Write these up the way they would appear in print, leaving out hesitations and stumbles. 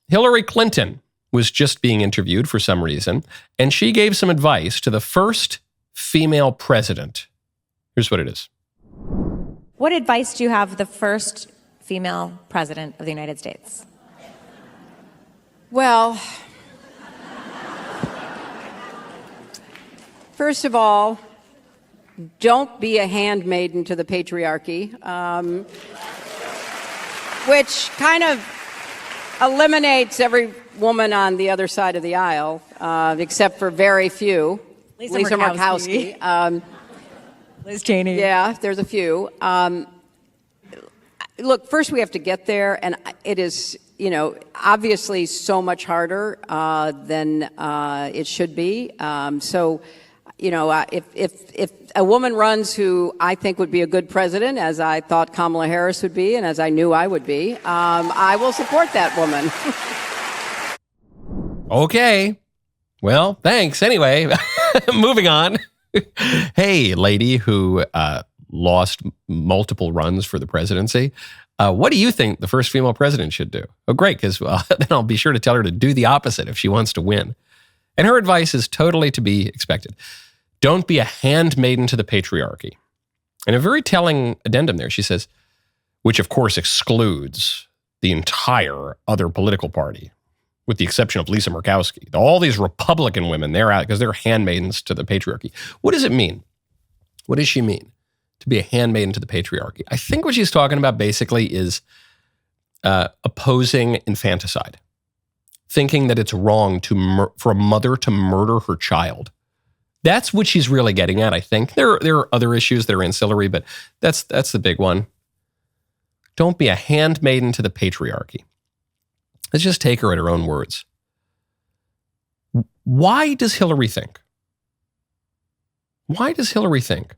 Hillary Clinton was just being interviewed for some reason, and she gave some advice to the first female president. Here's what it is. What advice do you have for the first female president of the United States? Well, first of all, don't be a handmaiden to the patriarchy, which kind of eliminates every woman on the other side of the aisle, except for very few. Lisa Murkowski. Liz Cheney. Yeah, there's a few. Look, first we have to get there, and it is, obviously so much harder than it should be. If a woman runs who I think would be a good president, as I thought Kamala Harris would be, and as I knew I would be, I will support that woman. Okay. Well, thanks. Anyway, moving on. Hey, lady who lost multiple runs for the presidency. What do you think the first female president should do? Oh, great, because then I'll be sure to tell her to do the opposite if she wants to win. And her advice is totally to be expected. Don't be a handmaiden to the patriarchy. And a very telling addendum there, she says, which of course excludes the entire other political party, with the exception of Lisa Murkowski. All these Republican women, they're out because they're handmaidens to the patriarchy. What does it mean? What does she mean to be a handmaiden to the patriarchy? I think what she's talking about basically is opposing infanticide, thinking that it's wrong for a mother to murder her child. That's what she's really getting at, I think. There are other issues that are ancillary, but that's the big one. Don't be a handmaiden to the patriarchy. Let's just take her at her own words. Why does Hillary think? Why does Hillary think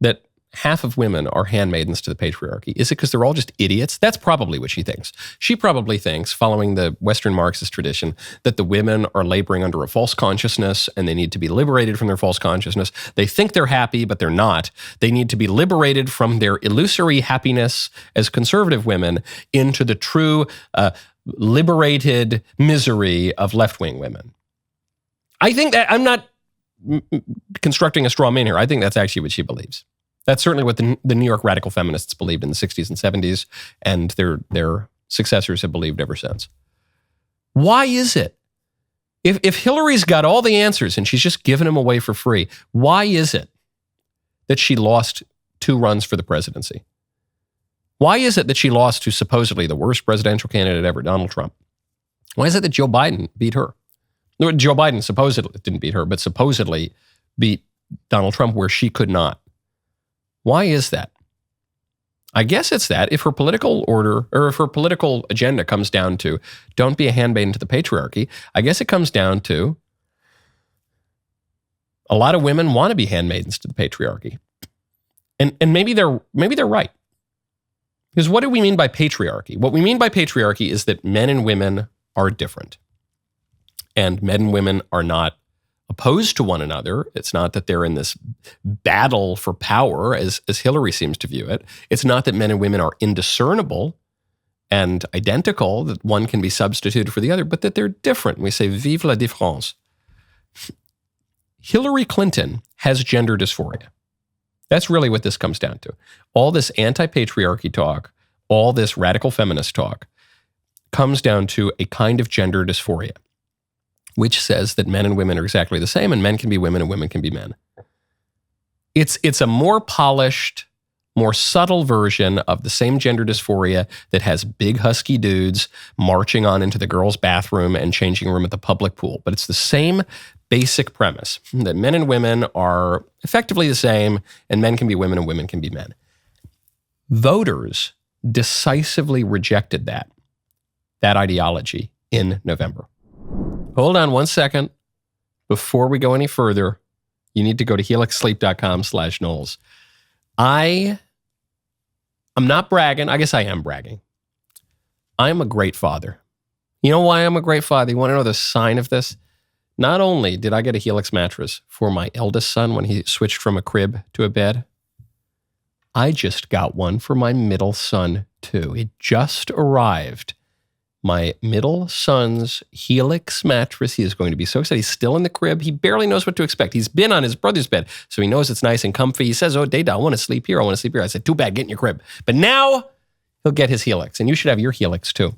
that half of women are handmaidens to the patriarchy? Is it because they're all just idiots? That's probably what she thinks. She probably thinks, following the Western Marxist tradition, that the women are laboring under a false consciousness and they need to be liberated from their false consciousness. They think they're happy, but they're not. They need to be liberated from their illusory happiness as conservative women into the true liberated misery of left-wing women. I think that I'm not constructing a straw man here. I think that's actually what she believes. That's certainly what the New York radical feminists believed in the 60s and 70s, and their successors have believed ever since. Why is it? If Hillary's got all the answers and she's just giving them away for free, why is it that she lost 2 runs for the presidency? Why is it that she lost to supposedly the worst presidential candidate ever, Donald Trump? Why is it that Joe Biden beat her? No, Joe Biden supposedly didn't beat her, but supposedly beat Donald Trump where she could not. Why is that? I guess it's that if her political order or if her political agenda comes down to don't be a handmaiden to the patriarchy, I guess it comes down to a lot of women want to be handmaidens to the patriarchy. And maybe they're right. Because what do we mean by patriarchy? What we mean by patriarchy is that men and women are different. And men and women are not opposed to one another. It's not that they're in this battle for power as Hillary seems to view it. It's not that men and women are indiscernible and identical, that one can be substituted for the other, but that they're different. We say, vive la différence. Hillary Clinton has gender dysphoria. That's really what this comes down to. All this anti-patriarchy talk, all this radical feminist talk comes down to a kind of gender dysphoria, which says that men and women are exactly the same and men can be women and women can be men. It's a more polished, more subtle version of the same gender dysphoria that has big husky dudes marching on into the girls' bathroom and changing room at the public pool. But it's the same basic premise that men and women are effectively the same and men can be women and women can be men. Voters decisively rejected that ideology in November. Hold on one second. Before we go any further, you need to go to helixsleep.com/Knowles. I'm not bragging. I guess I am bragging. I'm a great father. You know why I'm a great father? You want to know the sign of this? Not only did I get a Helix mattress for my eldest son when he switched from a crib to a bed, I just got one for my middle son too. It just arrived my middle son's Helix mattress. He is going to be so excited. He's still in the crib. He barely knows what to expect. He's been on his brother's bed, so he knows it's nice and comfy. He says, oh, Dada, I want to sleep here. I want to sleep here. I said, too bad, get in your crib. But now he'll get his Helix, and you should have your Helix too.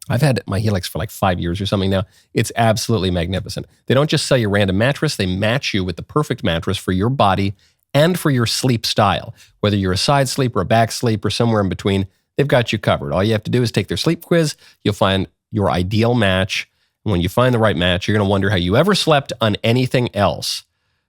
I've had my Helix for like 5 years or something now. It's absolutely magnificent. They don't just sell you a random mattress. They match you with the perfect mattress for your body and for your sleep style. Whether you're a side sleep or a back sleep or somewhere in between, they've got you covered. All you have to do is take their sleep quiz. You'll find your ideal match. And when you find the right match, you're going to wonder how you ever slept on anything else.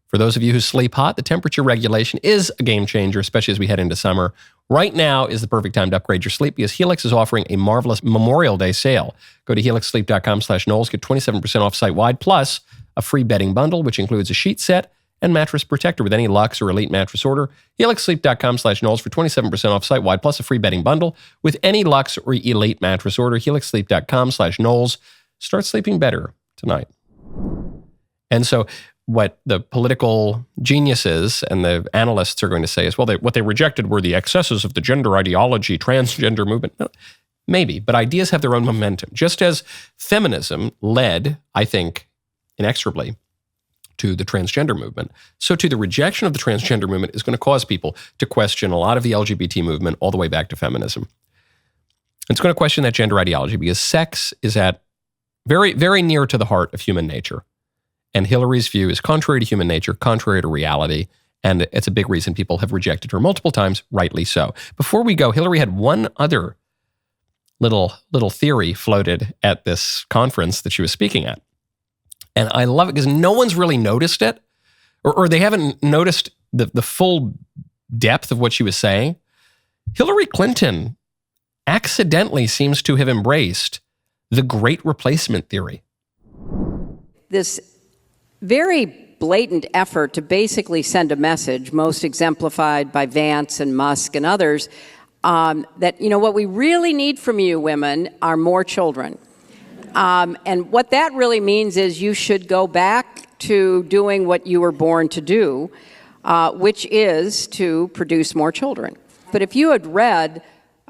For those of you who sleep hot, the temperature regulation is a game changer, especially as we head into summer. Right now is the perfect time to upgrade your sleep because Helix is offering a marvelous Memorial Day sale. Go to helixsleep.com/Knowles, get 27% off site-wide, plus a free bedding bundle, which includes a sheet set and mattress protector with any Luxe or Elite mattress order. helixsleep.com/Knowles for 27% off site-wide, plus a free bedding bundle with any Luxe or Elite mattress order. helixsleep.com/Knowles. Start sleeping better tonight. And so what the political geniuses and the analysts are going to say is, well, what they rejected were the excesses of the gender ideology, transgender movement. No, maybe, but ideas have their own momentum. Just as feminism led, I think, inexorably to the transgender movement, so too the rejection of the transgender movement is going to cause people to question a lot of the LGBT movement all the way back to feminism. It's going to question that gender ideology because sex is at very, very near to the heart of human nature. And Hillary's view is contrary to human nature, contrary to reality, and it's a big reason people have rejected her multiple times, rightly so. Before we go, Hillary had one other little theory floated at this conference that she was speaking at. And I love it because no one's really noticed it, or they haven't noticed the full depth of what she was saying. Hillary Clinton accidentally seems to have embraced the Great Replacement theory. This very blatant effort to basically send a message, most exemplified by Vance and Musk and others, that, what we really need from you women are more children. And what that really means is you should go back to doing what you were born to do, which is to produce more children. But if you had read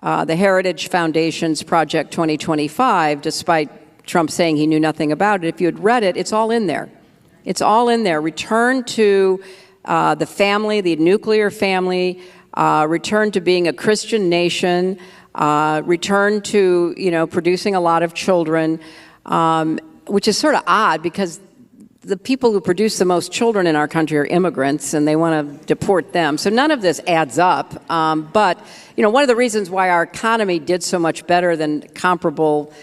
the Heritage Foundation's Project 2025, despite Trump saying he knew nothing about it, if you had read it, it's all in there. It's all in there. Return to the family, the nuclear family, return to being a Christian nation, return to, producing a lot of children, which is sort of odd because the people who produce the most children in our country are immigrants and they want to deport them. So none of this adds up. But, one of the reasons why our economy did so much better than comparable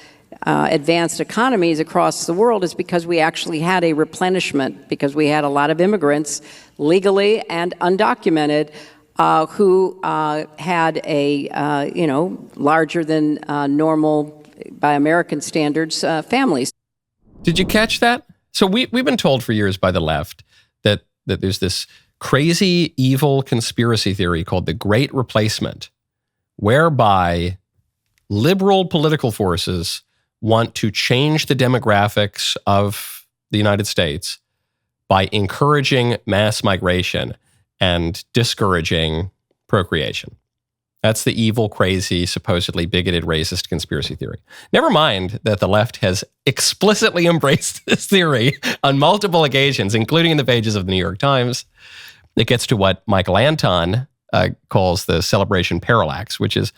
advanced economies across the world is because we actually had a replenishment, because we had a lot of immigrants, legally and undocumented, who had a, larger than normal, by American standards, families. Did you catch that? So we've been told for years by the left that there's this crazy, evil conspiracy theory called the Great Replacement, whereby liberal political forces want to change the demographics of the United States by encouraging mass migration and discouraging procreation. That's the evil, crazy, supposedly bigoted, racist conspiracy theory. Never mind that the left has explicitly embraced this theory on multiple occasions, including in the pages of the New York Times. It gets to what Michael Anton calls the celebration parallax, which is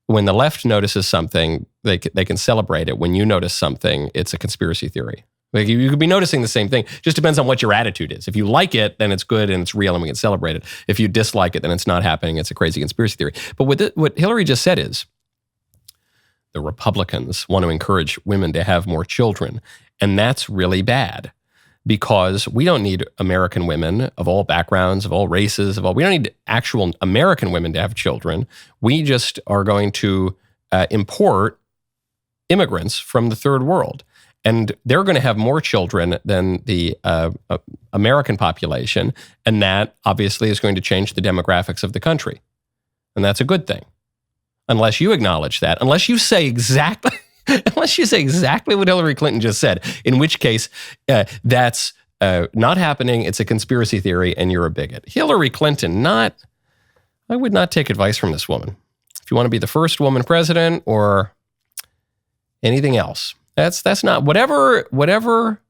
when the left notices something, they can celebrate it. When you notice something, it's a conspiracy theory. Like you could be noticing the same thing. Just depends on what your attitude is. If you like it, then it's good and it's real and we can celebrate it. If you dislike it, then it's not happening. It's a crazy conspiracy theory. But what Hillary just said is the Republicans want to encourage women to have more children. And that's really bad because we don't need American women of all backgrounds, of all races, we don't need actual American women to have children. We just are going to import immigrants from the third world. And they're going to have more children than the American population. And that obviously is going to change the demographics of the country. And that's a good thing. Unless you acknowledge that, unless you say exactly what Hillary Clinton just said, in which case that's not happening. It's a conspiracy theory and you're a bigot. Hillary Clinton, I would not take advice from this woman. If you want to be the first woman president or anything else. That's not whatever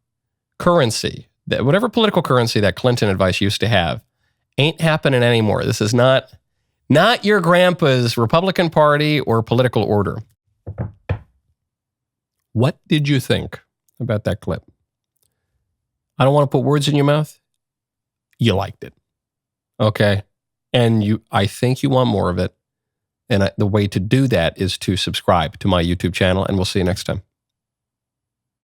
currency, whatever political currency that Clinton advice used to have ain't happening anymore. This is not your grandpa's Republican Party or political order. What did you think about that clip? I don't want to put words in your mouth. You liked it. Okay. And I think you want more of it. And the way to do that is to subscribe to my YouTube channel, and we'll see you next time.